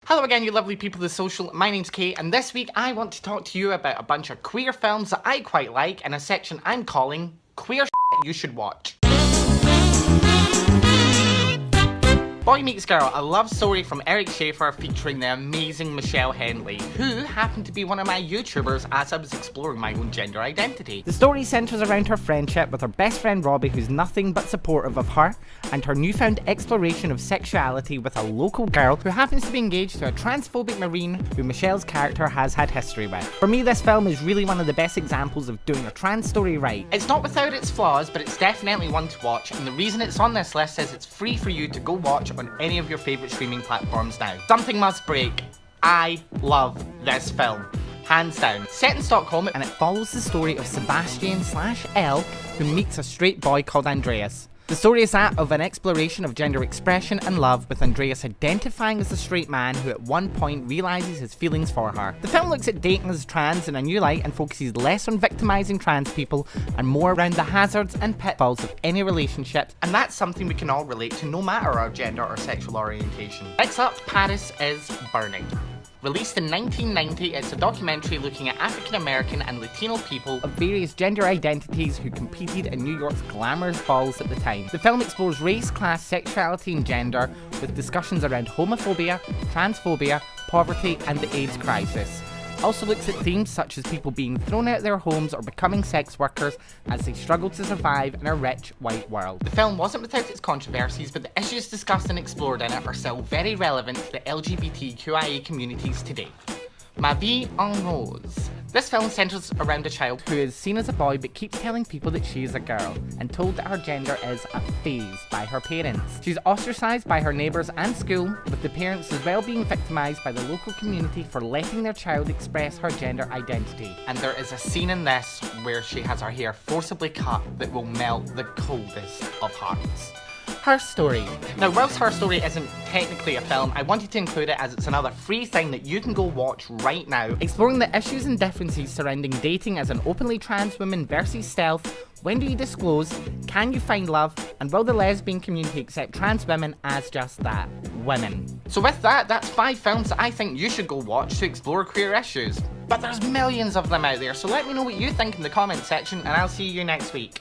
Hello again, you lovely people of the social. My name's Kate, and this week I want to talk to you about a bunch of queer films that I quite like in a section I'm calling Queer You Should Watch. Boy Meets Girl, a love story from Eric Schaeffer featuring the amazing Michelle Hendley, who happened to be one of my YouTubers as I was exploring my own gender identity. The story centres around her friendship with her best friend Robbie, who's nothing but supportive of her, and her newfound exploration of sexuality with a local girl who happens to be engaged to a transphobic Marine who Michelle's character has had history with. For me, this film is really one of the best examples of doing a trans story right. It's not without its flaws, but it's definitely one to watch, and the reason it's on this list is it's free for you to go watch on any of your favourite streaming platforms now. Something must break. I love this film. Hands down. Set in Stockholm, and it follows the story of Sebastian/Elle, who meets a straight boy called Andreas. The story is that of an exploration of gender expression and love, with Andreas identifying as a straight man who at one point realises his feelings for her. The film looks at dating as trans in a new light and focuses less on victimising trans people and more around the hazards and pitfalls of any relationships, and that's something we can all relate to no matter our gender or sexual orientation. Next up, Paris is Burning. Released in 1990, it's a documentary looking at African American and Latino people of various gender identities who competed in New York's glamorous balls at the time. The film explores race, class, sexuality and gender, with discussions around homophobia, transphobia, poverty and the AIDS crisis. Also looks at themes such as people being thrown out of their homes or becoming sex workers as they struggle to survive in a rich white world. The film wasn't without its controversies, but the issues discussed and explored in it are still very relevant to the LGBTQIA communities today. Mavi en Rose. This film centres around a child who is seen as a boy but keeps telling people that she is a girl, and told that her gender is a phase by her parents. She's ostracised by her neighbours and school, with the parents as well being victimised by the local community for letting their child express her gender identity. And there is a scene in this where she has her hair forcibly cut that will melt the coldest of hearts. Her Story. Now, whilst Her Story isn't technically a film, I wanted to include it as it's another free thing that you can go watch right now, exploring the issues and differences surrounding dating as an openly trans woman versus stealth. When do you disclose? Can you find love? And will the lesbian community accept trans women as just that, women? So with that, that's 5 films that I think you should go watch to explore queer issues. But there's millions of them out there, so let me know what you think in the comment section, and I'll see you next week.